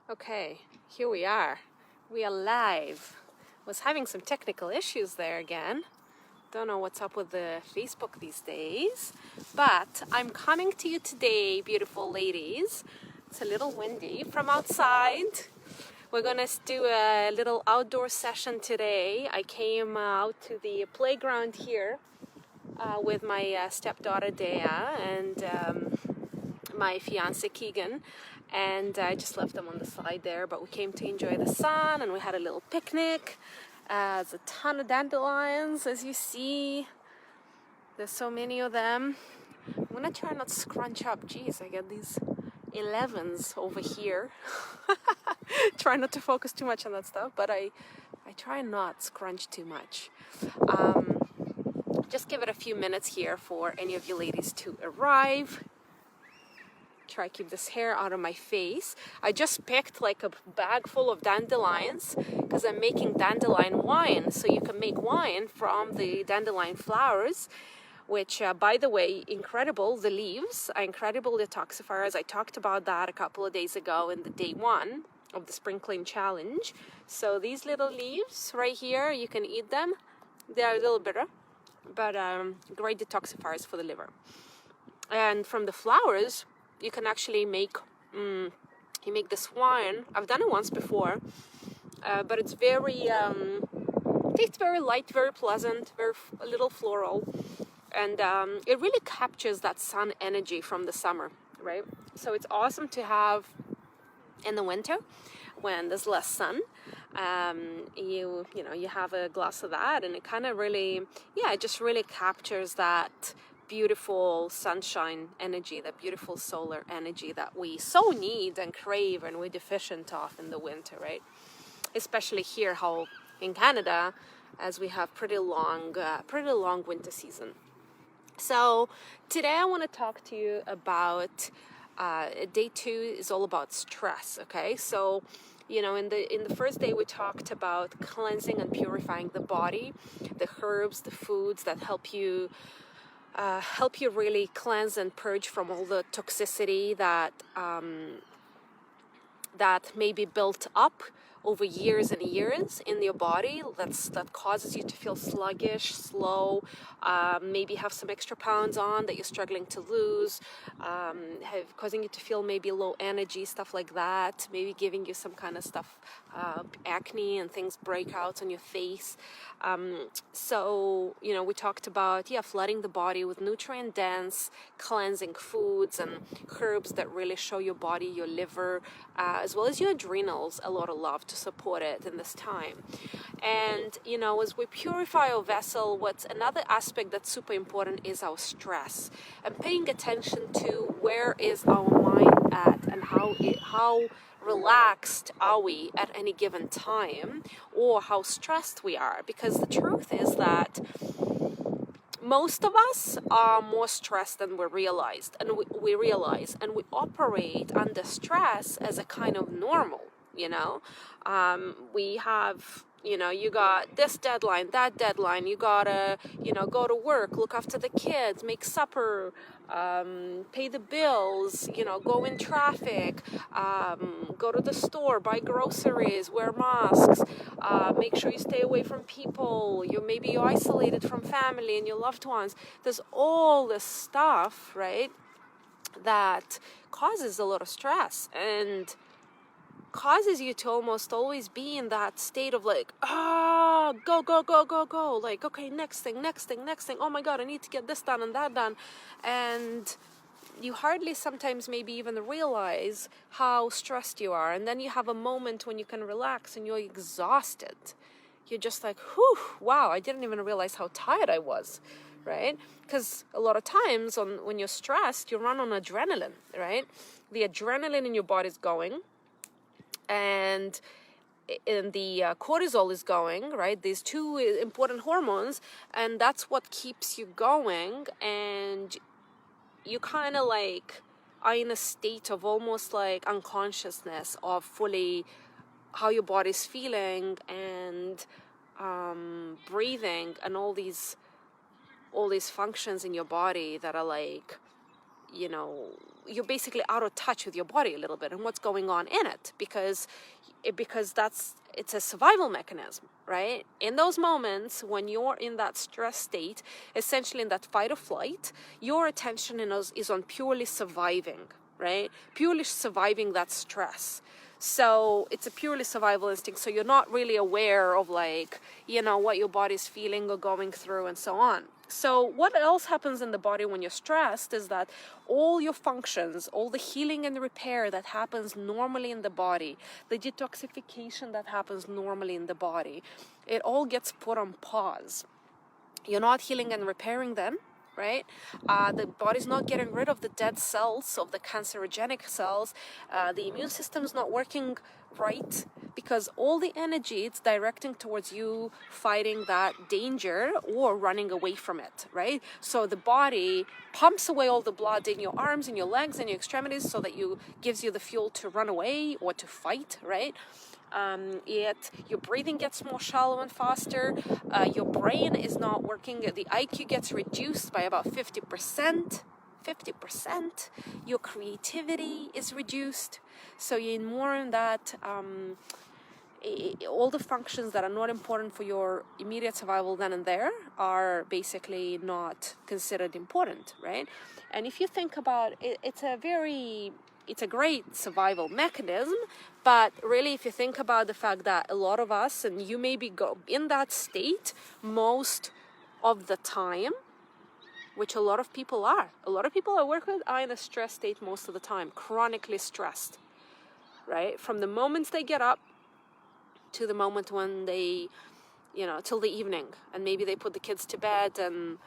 Okay, here we are. We are live. Was having some technical issues there again. Don't know what's up with the Facebook these days, but I'm coming to you today, beautiful ladies. It's a little windy from outside. We're gonna do a little outdoor session today. I came out to the playground here with my stepdaughter Dea and my fiance Keegan, and I just left them on the side there, but we came to enjoy the sun and we had a little picnic. There's a ton of dandelions, as you see. There's so many of them. I'm gonna try not to scrunch up. Geez, I get these 11s over here. Try not to focus too much on that stuff, but I try not scrunch too much. Just give it a few minutes here for any of you ladies to arrive. Try to keep this hair out of my face. I just picked like a bag full of dandelions because I'm making dandelion wine. So you can make wine from the dandelion flowers, which by the way, incredible. The leaves are incredible detoxifiers. I talked about that a couple of days ago in the day 1 of the spring clean challenge. So these little leaves right here, you can eat them. They're a little bitter, but great detoxifiers for the liver. And from the flowers, you can actually make this wine. I've done it once before, but it's very tastes very light, very pleasant, a little floral, and it really captures that sun energy from the summer, right? So it's awesome to have in the winter when there's less sun. You have a glass of that, and it kind of really, it just really captures that beautiful sunshine energy, that beautiful solar energy that we so need and crave and we're deficient of in the winter, right? Especially here, how in Canada, as we have pretty long winter season. So today I want to talk to you about day 2 is all about stress. Okay, so in the first day we talked about cleansing and purifying the body, the herbs, the foods that help you really cleanse and purge from all the toxicity that may be built up over years and years in your body that causes you to feel sluggish, slow, maybe have some extra pounds on that you're struggling to lose, causing you to feel maybe low energy, stuff like that, maybe giving you some kind of stuff, acne and things, breakouts on your face. So we talked about flooding the body with nutrient dense cleansing foods and herbs that really show your body, your liver, as well as your adrenals a lot of love to support it in this time. And as we purify our vessel, what's another aspect that's super important is our stress, and paying attention to where is our mind at and how relaxed are we at any given time, or how stressed we are. Because the truth is that most of us are more stressed than we realize, and we operate under stress as a kind of normal. We have, you got this deadline, that deadline, you gotta, go to work, look after the kids, make supper, pay the bills, go in traffic, go to the store, buy groceries, wear masks, make sure you stay away from people, you're isolated from family and your loved ones. There's all this stuff, right, that causes a lot of stress and causes you to almost always be in that state of like, go, like, okay, next thing, oh my god, I need to get this done and that done, and you hardly sometimes maybe even realize how stressed you are. And then you have a moment when you can relax and you're exhausted. You're just like, whew, wow, I didn't even realize how tired I was, right? Because a lot of times when you're stressed, you run on adrenaline, right? The adrenaline in your body's going, and the cortisol is going, right? These two important hormones, and that's what keeps you going. And you kind of like are in a state of almost like unconsciousness of fully how your body's feeling and breathing and all these functions in your body that are like you're basically out of touch with your body a little bit and what's going on in it, because it's a survival mechanism, right? In those moments when you're in that stress state, essentially in that fight or flight, your attention is on purely surviving, right? Purely surviving that stress. So it's a purely survival instinct. So you're not really aware of like, what your body's feeling or going through and so on. So what else happens in the body when you're stressed is that all your functions, all the healing and repair that happens normally in the body, the detoxification that happens normally in the body, it all gets put on pause. You're not healing and repairing then, right? The body's not getting rid of the dead cells, of the cancerogenic cells. The immune system's not working right, because all the energy it's directing towards you fighting that danger or running away from it, right? So the body pumps away all the blood in your arms and your legs and your extremities so that gives you the fuel to run away or to fight, right? Yet your breathing gets more shallow and faster. Your brain is not working. The IQ gets reduced by about 50%. 50%. Your creativity is reduced. So you're more in that, all the functions that are not important for your immediate survival then and there are basically not considered important, right? And if you think about it, it's a great survival mechanism, but really if you think about the fact that a lot of us, and you maybe go in that state most of the time, which a lot of people are. A lot of people I work with are in a stress state most of the time, chronically stressed, right? From the moment they get up to the moment when they, till the evening, and maybe they put the kids to bed, and,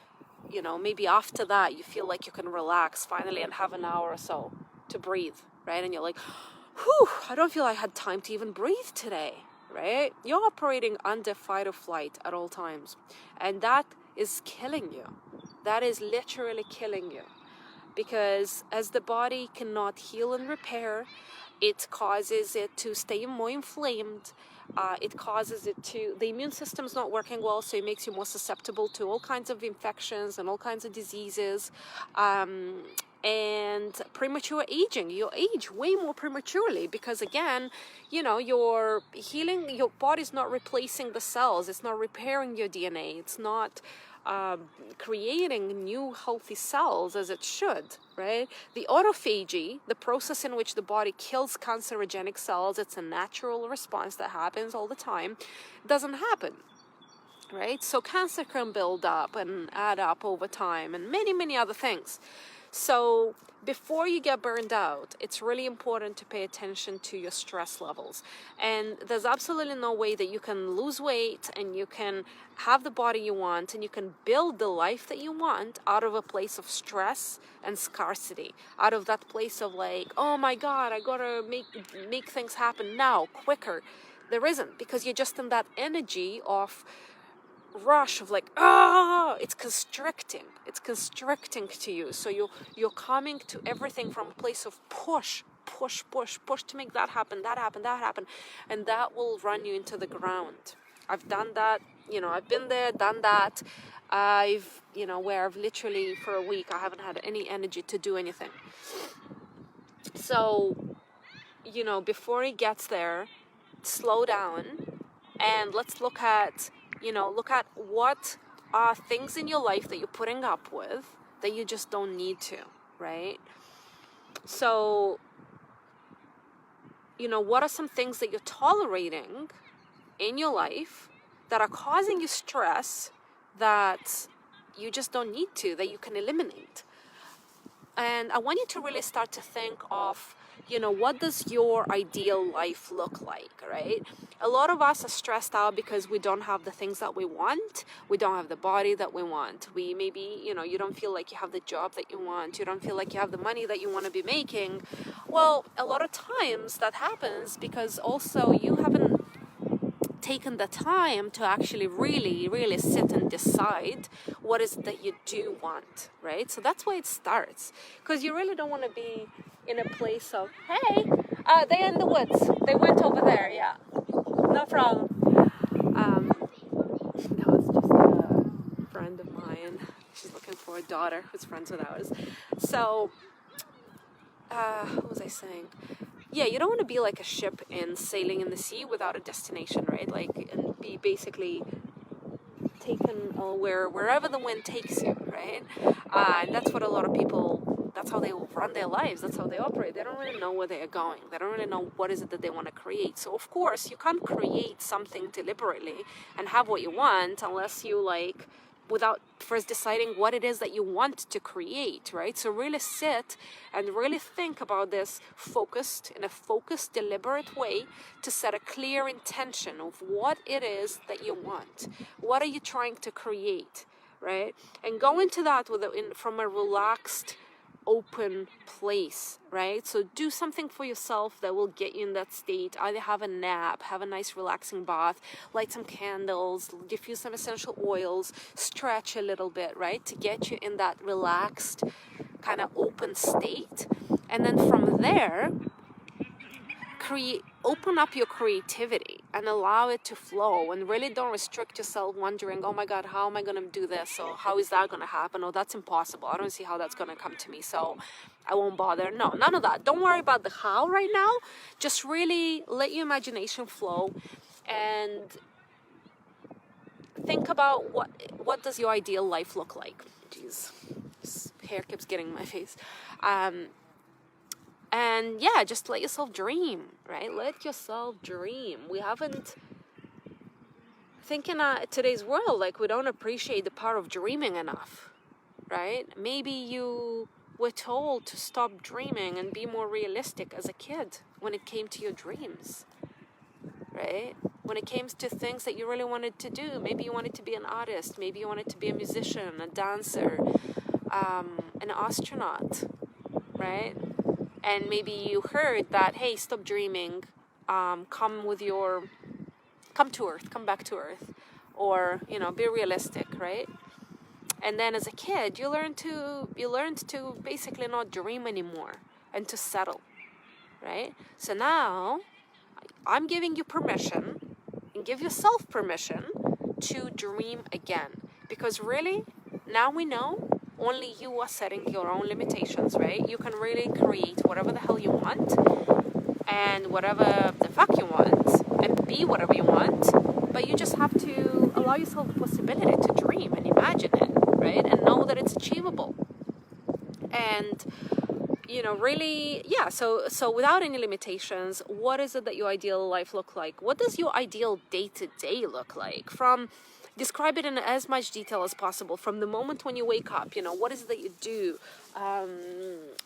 maybe after that you feel like you can relax finally and have an hour or so to breathe, right? And you're like, whew, I don't feel I had time to even breathe today, right? You're operating under fight or flight at all times. And that is killing you. That is literally killing you. Because as the body cannot heal and repair, it causes it to stay more inflamed. It causes it to, the immune system's not working well, so it makes you more susceptible to all kinds of infections and all kinds of diseases. And premature aging, you age way more prematurely because again, you're healing, your body's not replacing the cells, it's not repairing your DNA, it's not creating new healthy cells as it should, right? The autophagy, the process in which the body kills cancerogenic cells, it's a natural response that happens all the time, doesn't happen. Right? So cancer can build up and add up over time and many, many other things. So before you get burned out, it's really important to pay attention to your stress levels. And there's absolutely no way that you can lose weight and you can have the body you want and you can build the life that you want out of a place of stress and scarcity, out of that place of like, oh my God, I gotta make things happen now, quicker. There isn't, because you're just in that energy of rush of like, it's constricting to you. So you're coming to everything from a place of push to make that happen, and that will run you into the ground. I've done that, I've been there, done that. Where I've literally for a week I haven't had any energy to do anything. So before it gets there, slow down and let's look at what are things in your life that you're putting up with that you just don't need to, right? So, what are some things that you're tolerating in your life that are causing you stress that you just don't need to, that you can eliminate? And I want you to really start to think of, what does your ideal life look like, right? A lot of us are stressed out because we don't have the things that we want. We don't have the body that we want. We maybe, you don't feel like you have the job that you want. You don't feel like you have the money that you want to be making. Well, a lot of times that happens because also you haven't taken the time to actually really, really sit and decide what is it that you do want, right? So that's why it starts. Because you really don't want to be in a place of, hey, they're in the woods. They went over there, yeah. No problem. No, it's just a friend of mine. She's looking for a daughter who's friends with ours. So what was I saying? Yeah, you don't want to be like a ship in sailing in the sea without a destination, right? Like, and be basically taken wherever the wind takes you, right? And that's what a lot of people, that's how they run their lives, that's how they operate. They don't really know where they are going, they don't really know what is it that they want to create. So of course you can't create something deliberately and have what you want unless you like, without first deciding what it is that you want to create, right? So really sit and really think about this in a focused, deliberate way to set a clear intention of what it is that you want. What are you trying to create, right? And go into that from a relaxed, open place, right? So do something for yourself that will get you in that state. Either have a nap, have a nice relaxing bath, light some candles, diffuse some essential oils, stretch a little bit, right? To get you in that relaxed, kind of open state. And then from there, open up your creativity and allow it to flow, and really don't restrict yourself wondering, oh my God, how am I going to do this? Or how is that going to happen? Or that's impossible. I don't see how that's going to come to me, so I won't bother. No, none of that. Don't worry about the how right now. Just really let your imagination flow and think about what does your ideal life look like. Jeez, this hair keeps getting in my face. And yeah, just let yourself dream, right? Let yourself dream. We haven't, I think in today's world, like we don't appreciate the power of dreaming enough, right? Maybe you were told to stop dreaming and be more realistic as a kid when it came to your dreams, right? When it came to things that you really wanted to do. Maybe you wanted to be an artist. Maybe you wanted to be a musician, a dancer, an astronaut, right? And maybe you heard that, hey, stop dreaming, come to earth, come back to earth, or, be realistic, right? And then as a kid, you learned to basically not dream anymore and to settle, right? So now I'm giving you permission, and give yourself permission to dream again, because really, now we know only you are setting your own limitations, right? You can really create whatever the hell you want and whatever the fuck you want and be whatever you want, but you just have to allow yourself the possibility to dream and imagine it, right? And know that it's achievable. And really, yeah, so without any limitations, what is it that your ideal life look like? What does your ideal day-to-day look like? Describe it in as much detail as possible from the moment when you wake up. What is it that you do?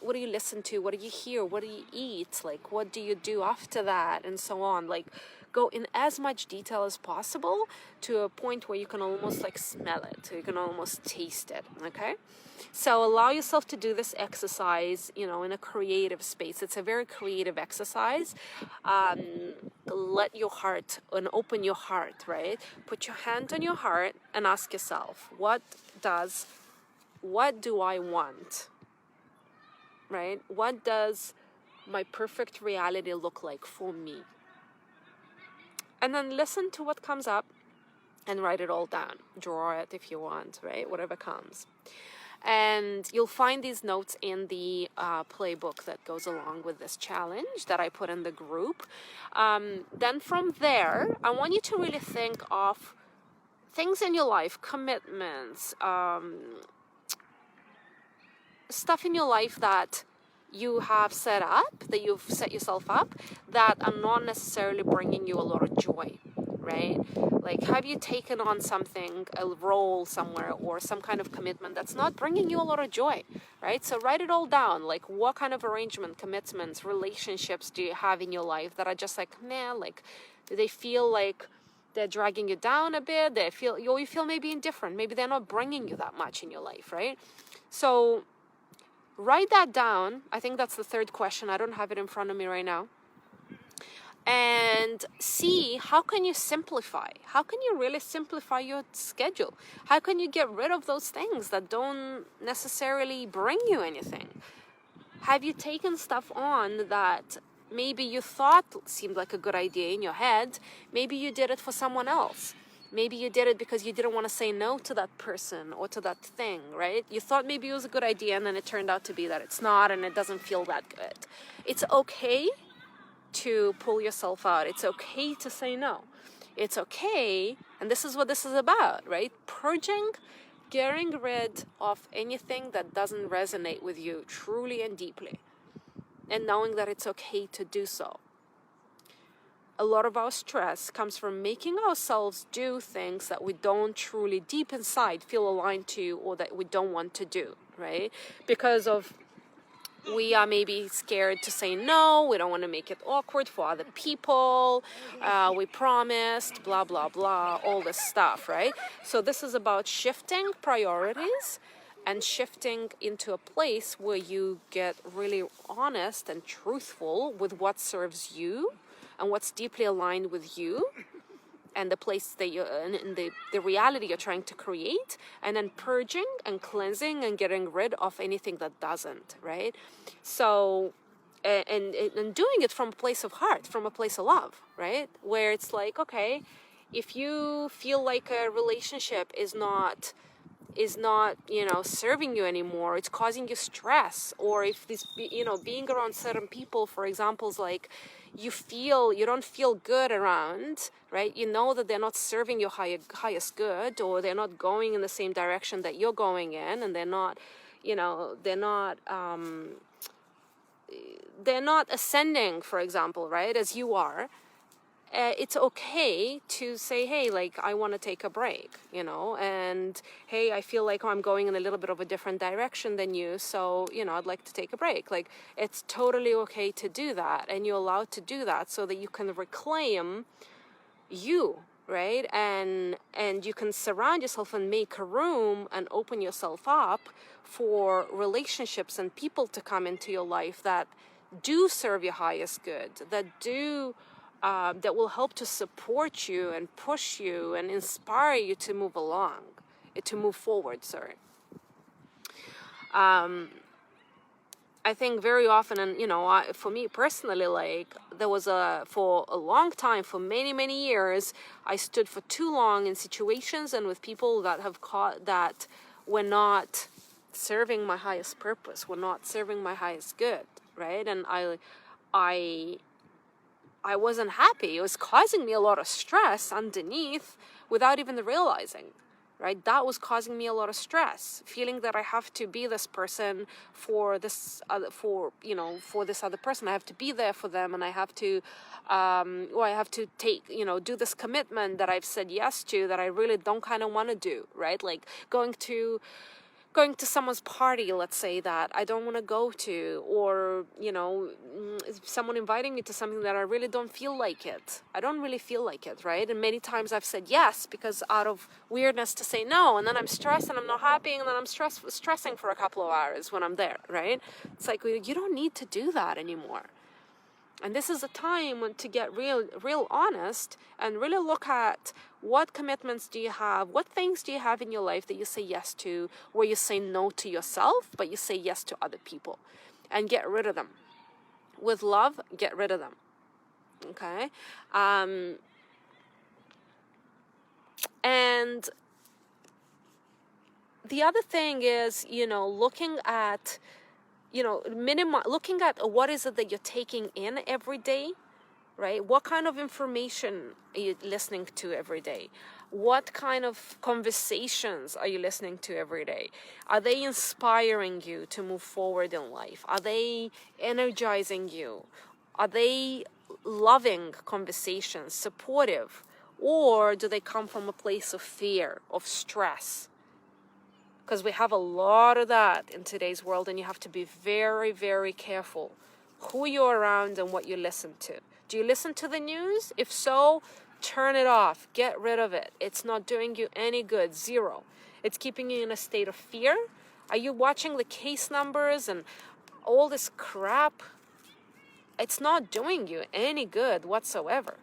What do you listen to? What do you hear? What do you eat? Like, what do you do after that? And so on. Like, go in as much detail as possible to a point where you can almost like smell it. So you can almost taste it. Okay? So allow yourself to do this exercise, in a creative space. It's a very creative exercise. Let your heart and open your heart, right? Put your hand on your heart and ask yourself, what do I want? Right? What does my perfect reality look like for me? And then listen to what comes up and write it all down. Draw it if you want, right? Whatever comes. And you'll find these notes in the playbook that goes along with this challenge that I put in the group. Then from there, I want you to really think of things in your life, commitments, stuff in your life that you have set up, that you've set yourself up, that are not necessarily bringing you a lot of joy, right? Like, have you taken on something, a role somewhere, or some kind of commitment that's not bringing you a lot of joy, right? So write it all down. Like, what kind of arrangement, commitments, relationships do you have in your life that are just like, man, like, do they feel like they're dragging you down a bit? You feel maybe indifferent. Maybe they're not bringing you that much in your life, right? So write that down. I think that's the third question. I don't have it in front of me right now. And see, how can you simplify? How can you really simplify your schedule? How can you get rid of those things that don't necessarily bring you anything? Have you taken stuff on that maybe you thought seemed like a good idea in your head? Maybe you did it for someone else. Maybe you did it because you didn't want to say no to that person or to that thing, right? You thought maybe it was a good idea, and then it turned out to be that it's not, and it doesn't feel that good. It's okay to pull yourself out. It's okay to say no. It's okay, and this is what this is about, right? Purging, getting rid of anything that doesn't resonate with you truly and deeply, and knowing that it's okay to do so. A lot of our stress comes from making ourselves do things that we don't truly deep inside feel aligned to, or that we don't want to do, right? Because of we are maybe scared to say no, we don't want to make it awkward for other people, we promised, blah, blah, blah, all this stuff, right? So this is about shifting priorities and shifting into a place where you get really honest and truthful with what serves you and what's deeply aligned with you and the place that you're in, the reality you're trying to create, and then purging and cleansing and getting rid of anything that doesn't, right? So, and doing it from a place of heart, from a place of love, right? Where it's like, okay, if you feel like a relationship is not serving you anymore, it's causing you stress, or if this being around certain people, for example, is like you don't feel good around, right? You know that they're not serving your highest good, or they're not going in the same direction that you're going in, and they're not ascending, for example, right, as you are. It's okay to say, hey, like, I want to take a break, and hey, I feel like I'm going in a little bit of a different direction than you, so, I'd like to take a break. Like, it's totally okay to do that, and you're allowed to do that so that you can reclaim you, right? And you can surround yourself and make a room and open yourself up for relationships and people to come into your life that do serve your highest good, that will help to support you and push you and inspire you to move forward, sorry. I think very often, and, for me personally, like, there was for a long time, for many, many years, I stood for too long in situations and with people that were not serving my highest purpose, were not serving my highest good, right? And I wasn't happy. It was causing me a lot of stress underneath without even realizing, right? That was causing me a lot of stress, feeling that I have to be this person for this other person. I have to be there for them, and I have to, I have to take, do this commitment that I've said yes to that I really don't kind of want to do, right? Like going to someone's party, let's say, that I don't want to go to, or, someone inviting me to something that I really don't feel like it. I don't really feel like it, right? And many times I've said yes because out of weirdness to say no, and then I'm stressed and I'm not happy, and then I'm stressing for a couple of hours when I'm there, right? It's like, you don't need to do that anymore. And this is a time to get real honest and really look at what commitments do you have, what things do you have in your life that you say yes to, where you say no to yourself, but you say yes to other people, and get rid of them. With love, get rid of them. Okay? And the other thing is, looking at looking at what is it that you're taking in every day, right? What kind of information are you listening to every day? What kind of conversations are you listening to every day? Are they inspiring you to move forward in life? Are they energizing you? Are they loving conversations, supportive? Or do they come from a place of fear, of stress? Because we have a lot of that in today's world, and you have to be very, very careful who you're around and what you listen to. Do you listen to the news? If so, turn it off. Get rid of it. It's not doing you any good. Zero. It's keeping you in a state of fear. Are you watching the case numbers and all this crap? It's not doing you any good whatsoever.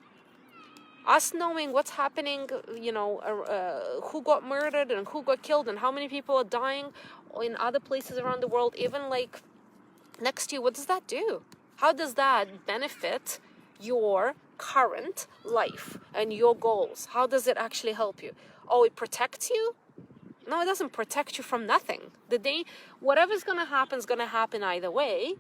Us knowing what's happening, who got murdered and who got killed and how many people are dying in other places around the world, even like next to you, what does that do? How does that benefit your current life and your goals. How does it actually help you? Oh, it protects you? No, it doesn't protect you from nothing. The day, whatever's going to happen is going to happen either way,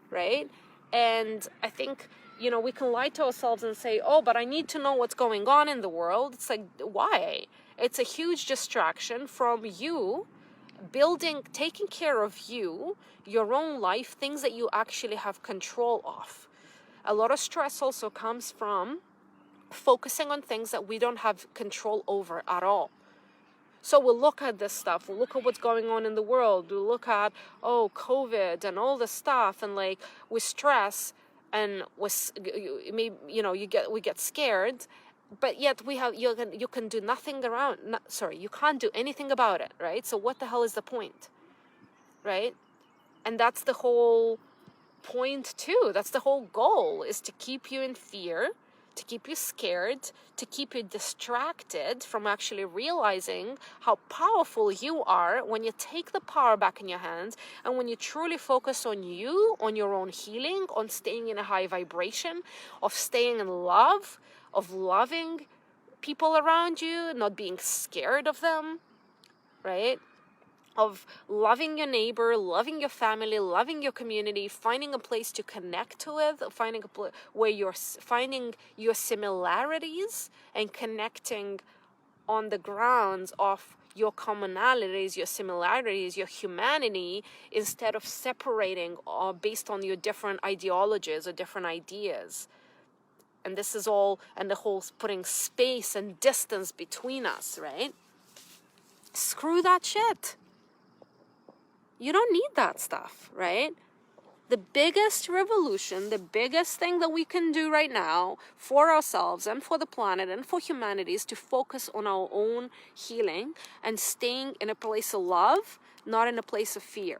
right? And I think, we can lie to ourselves and say, oh, but I need to know what's going on in the world. It's like, why? It's a huge distraction from you taking care of you, your own life, things that you actually have control of. A lot of stress also comes from focusing on things that we don't have control over at all. So we'll look at this stuff, we'll look at what's going on in the world, we'll look at, COVID and all this stuff, and like with stress and with, we get scared, but yet you can do nothing you can't do anything about it, right? So what the hell is the point, right? And that's the whole point too. That's the whole goal, is to keep you in fear, to keep you scared, to keep you distracted from actually realizing how powerful you are when you take the power back in your hands and when you truly focus on you, on your own healing, on staying in a high vibration, of staying in love, of loving people around you, not being scared of them, right? Of loving your neighbor, loving your family, loving your community, finding a place to connect with, finding where you're finding your similarities and connecting on the grounds of your commonalities, your similarities, your humanity, instead of separating based on your different ideologies or different ideas. And this is all, and the whole putting space and distance between us, right? Screw that shit. You don't need that stuff, right? The biggest revolution, the biggest thing that we can do right now for ourselves and for the planet and for humanity is to focus on our own healing and staying in a place of love, not in a place of fear,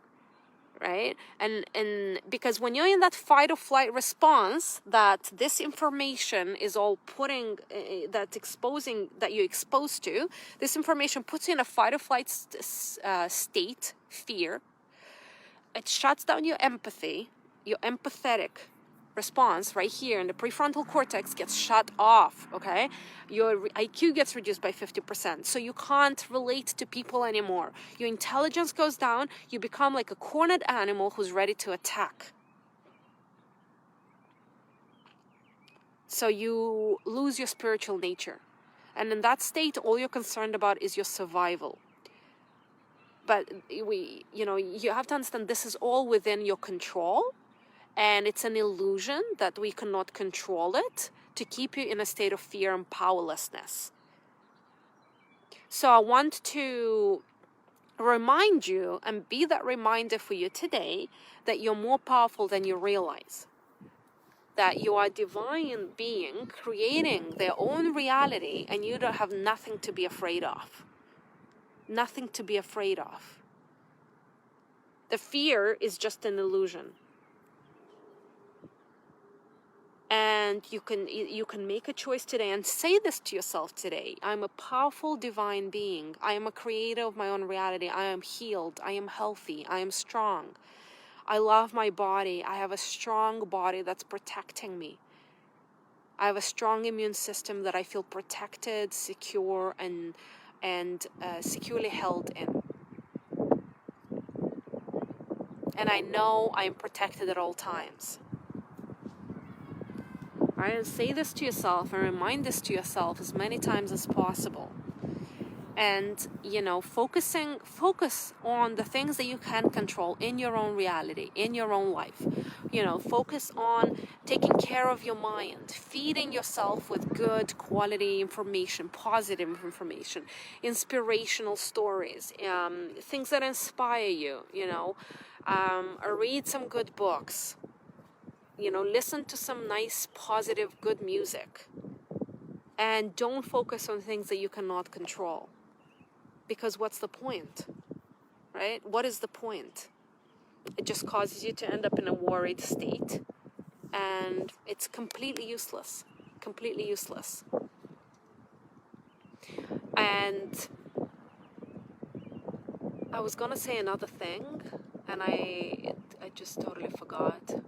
right? And because when you're in that fight or flight response, that this information is all putting, that you're exposed to, this information puts you in a fight or flight state, fear. It shuts down your empathy, your empathetic response right here in the prefrontal cortex gets shut off, okay? Your IQ gets reduced by 50%, so you can't relate to people anymore. Your intelligence goes down, you become like a cornered animal who's ready to attack. So you lose your spiritual nature. And in that state, all you're concerned about is your survival. But you have to understand this is all within your control, and it's an illusion that we cannot control it to keep you in a state of fear and powerlessness. So I want to remind you and be that reminder for you today that you're more powerful than you realize. That you are a divine being creating their own reality, and you don't have nothing to be afraid of. Nothing to be afraid of. The fear is just an illusion. And you can make a choice today and say this to yourself today. I'm a powerful divine being. I am a creator of my own reality. I am healed. I am healthy. I am strong. I love my body. I have a strong body that's protecting me. I have a strong immune system that I feel protected, secure, and securely held in. And I know I am protected at all times. Right? And say this to yourself and remind this to yourself as many times as possible. And, focus on the things that you can control in your own reality, in your own life. Focus on taking care of your mind, feeding yourself with good quality information, positive information, inspirational stories, things that inspire you, read some good books, listen to some nice, positive, good music. And don't focus on things that you cannot control. Because what's the point, right? What is the point? It just causes you to end up in a worried state. And it's completely useless. Completely useless. And I was going to say another thing, and I just totally forgot.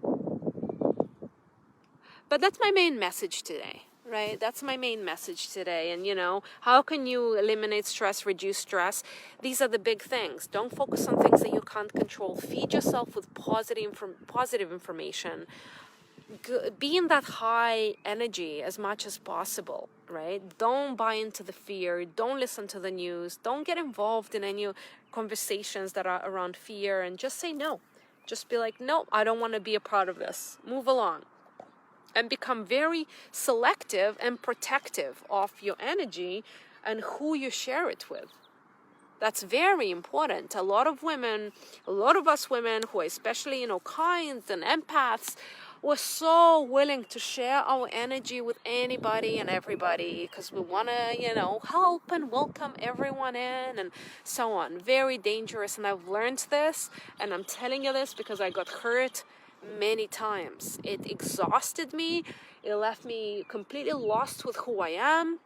But that's my main message today, right? That's my main message today. And, you know, how can you eliminate stress, reduce stress? These are the big things. Don't focus on things that you can't control. Feed yourself with positive information. Be in that high energy as much as possible, right? Don't buy into the fear. Don't listen to the news. Don't get involved in any conversations that are around fear, and just say no. Just be like, no, I don't want to be a part of this. Move along. And become very selective and protective of your energy and who you share it with. That's very important. A lot of us women who are especially, you know, kind and empaths, we're so willing to share our energy with anybody and everybody because we want to, you know, help and welcome everyone in and so on. Very dangerous. And I've learned this, and I'm telling you this because I got hurt many times. It exhausted me. It left me completely lost with who I am,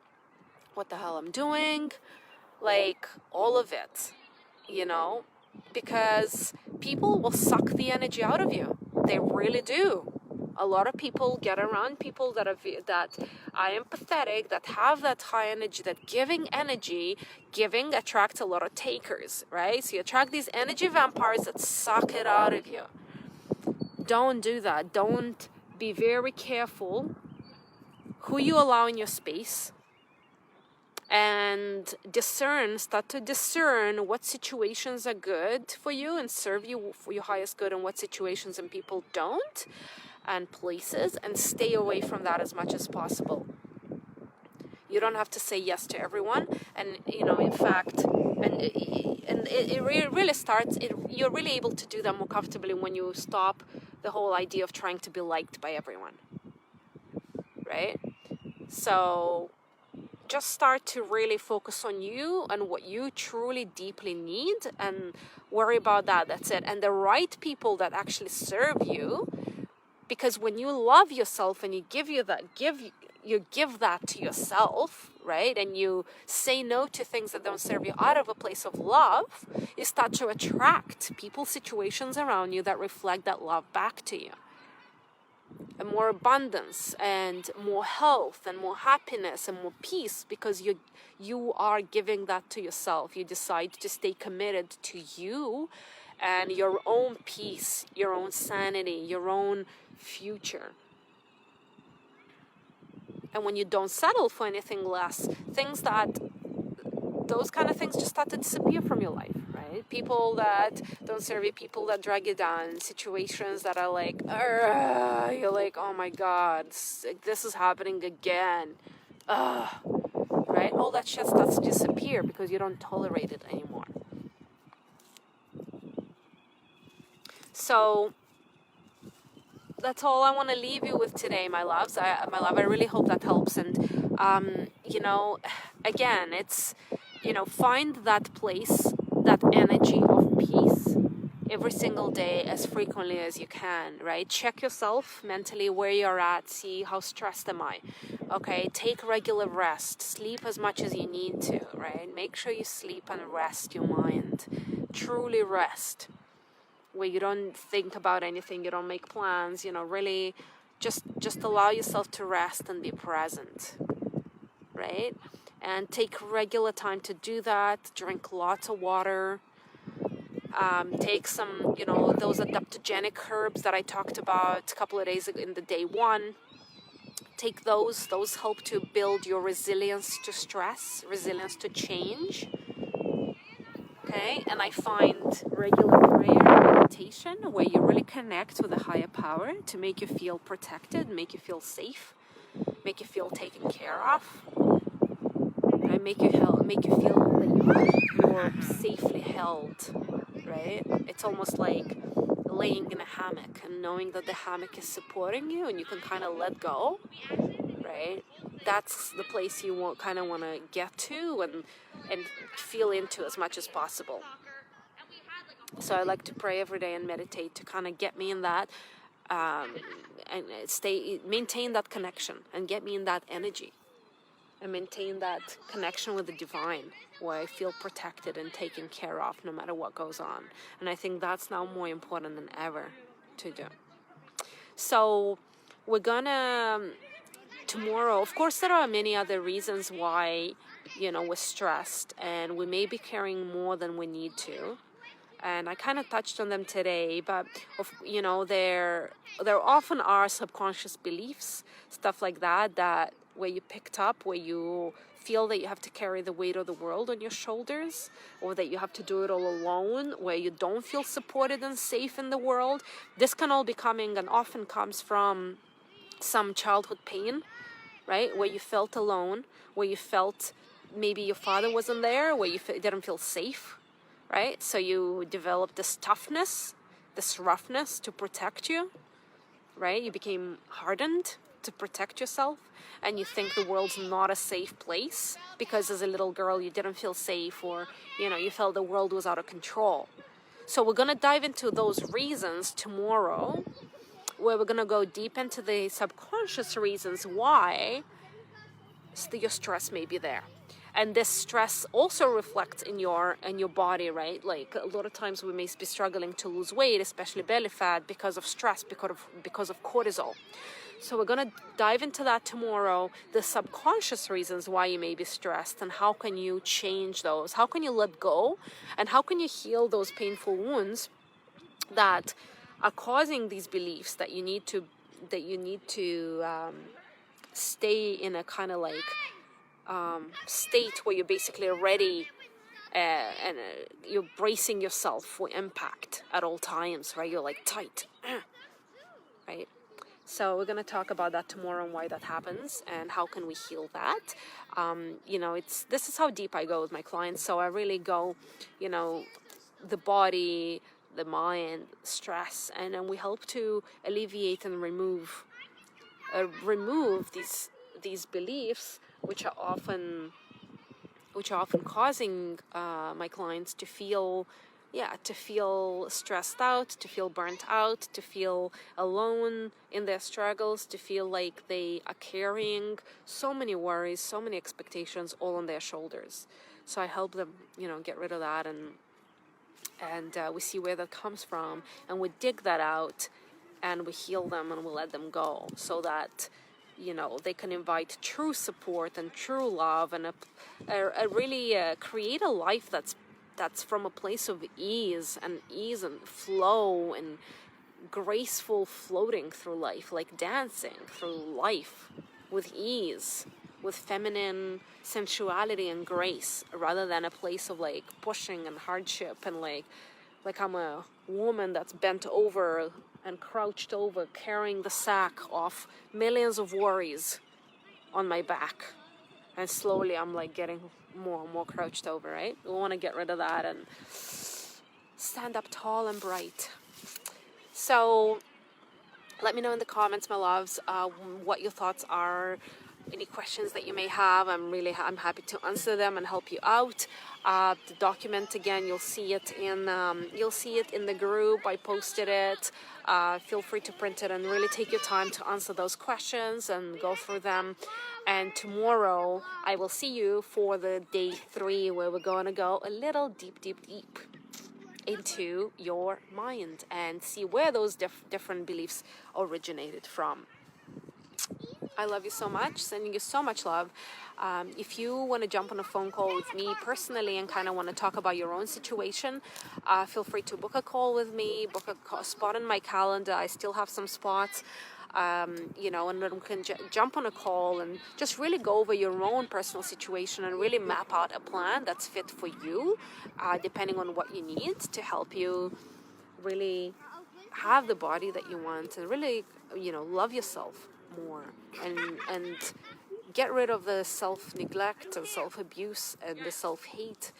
what the hell I'm doing, like all of it, you know, because people will suck the energy out of you. They really do. A lot of people get around people that are empathetic, that have that high energy, that giving attracts a lot of takers, right? So you attract these energy vampires that suck it out of you. Don't do that. Don't. Be very careful who you allow in your space, and start to discern what situations are good for you and serve you for your highest good, and what situations and people don't, and places, and stay away from that as much as possible. You don't have to say yes to everyone, and you know, in fact, it really starts. You're really able to do that more comfortably when you stop the whole idea of trying to be liked by everyone, right? So just start to really focus on you and what you truly deeply need, and worry about that. That's it. And the right people that actually serve you, because when you love yourself and you give that to yourself, right? And you say no to things that don't serve you out of a place of love, you start to attract people, situations around you that reflect that love back to you. And more abundance and more health and more happiness and more peace, because you are giving that to yourself. You decide to stay committed to you and your own peace, your own sanity, your own future. And when you don't settle for anything less, those kind of things just start to disappear from your life, right? People that don't serve you, people that drag you down, situations that are like, you're like, oh my God, this is happening again. Right? All that shit starts to disappear because you don't tolerate it anymore. So that's all I want to leave you with today, my loves. I really hope that helps. And, you know, again, it's, you know, find that place, that energy of peace every single day as frequently as you can, right? Check yourself mentally where you're at. See how stressed am I? Okay, take regular rest. Sleep as much as you need to, right? Make sure you sleep and rest your mind. Truly rest, where you don't think about anything, you don't make plans, you know, really just allow yourself to rest and be present, right? And take regular time to do that. Drink lots of water. Take some, you know, those adaptogenic herbs that I talked about a couple of days ago in the day one. Take those help to build your resilience to stress, resilience to change. Okay, and I find regular prayer and meditation where you really connect with a higher power to make you feel protected, make you feel safe, make you feel taken care of, and make you feel that you're safely held, right? It's almost like laying in a hammock and knowing that the hammock is supporting you and you can kind of let go, right? That's the place you kind of want to get to and feel into as much as possible. So I like to pray every day and meditate to kind of get me in that and maintain that connection and get me in that energy and maintain that connection with the divine, where I feel protected and taken care of no matter what goes on. And I think that's now more important than ever to do. So we're gonna tomorrow, of course, there are many other reasons why, we're stressed, and we may be carrying more than we need to. And I kind of touched on them today, but there often are subconscious beliefs, stuff like that where you picked up, where you feel that you have to carry the weight of the world on your shoulders, or that you have to do it all alone, where you don't feel supported and safe in the world. This can all be coming, and often comes from some childhood pain, right? Where you felt alone, where you felt maybe your father wasn't there, where you didn't feel safe, right? So you developed this toughness, this roughness to protect you, right? You became hardened to protect yourself, and you think the world's not a safe place because as a little girl you didn't feel safe, or you felt the world was out of control. So we're going to dive into those reasons tomorrow, where we're going to go deep into the subconscious reasons why your stress may be there. And this stress also reflects in your body, right? Like a lot of times we may be struggling to lose weight, especially belly fat, because of stress, because of cortisol. So we're going to dive into that tomorrow, the subconscious reasons why you may be stressed, and how can you change those? How can you let go? And how can you heal those painful wounds that are causing these beliefs that you need to stay in a kind of like state where you're basically ready, and you're bracing yourself for impact at all times, right? You're like tight, right? So we're going to talk about that tomorrow, and why that happens and how can we heal that. This is how deep I go with my clients. So I really go, the body, the mind, stress, and then we help to alleviate and remove these beliefs, which are often causing my clients to feel stressed out, to feel burnt out, to feel alone in their struggles, to feel like they are carrying so many worries, so many expectations all on their shoulders. So I help them, get rid of that, and we see where that comes from, and we dig that out, and we heal them, and we let them go, so that they can invite true support and true love, and really create a life that's from a place of ease and flow and graceful floating through life, like dancing through life with ease, with feminine sensuality and grace, rather than a place of like pushing and hardship, and like I'm a woman that's bent over and crouched over, carrying the sack of millions of worries on my back. And slowly I'm like getting more and more crouched over, right? We want to get rid of that and stand up tall and bright. So let me know in the comments, my loves, what your thoughts are, any questions that you may have. I'm happy to answer them and help you out. The document, again, you'll see it in the group. I posted it. Feel free to print it and really take your time to answer those questions and go through them. And tomorrow I will see you for the day 3, where we're going to go a little deep into your mind and see where those different beliefs originated from. I love you so much, sending you so much love. If you want to jump on a phone call with me personally and kind of want to talk about your own situation, feel free to book a call with me, book a spot in my calendar. I still have some spots, and then we can jump on a call and just really go over your own personal situation and really map out a plan that's fit for you, depending on what you need to help you really have the body that you want and really, love yourself more and get rid of the self-neglect and self-abuse and the self-hate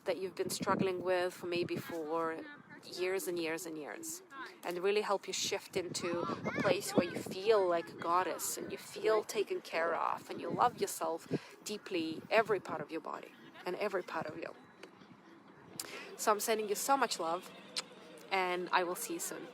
that you've been struggling with for years and years and years, and really help you shift into a place where you feel like a goddess and you feel taken care of and you love yourself deeply, every part of your body and every part of you. So I'm sending you so much love, and I will see you soon.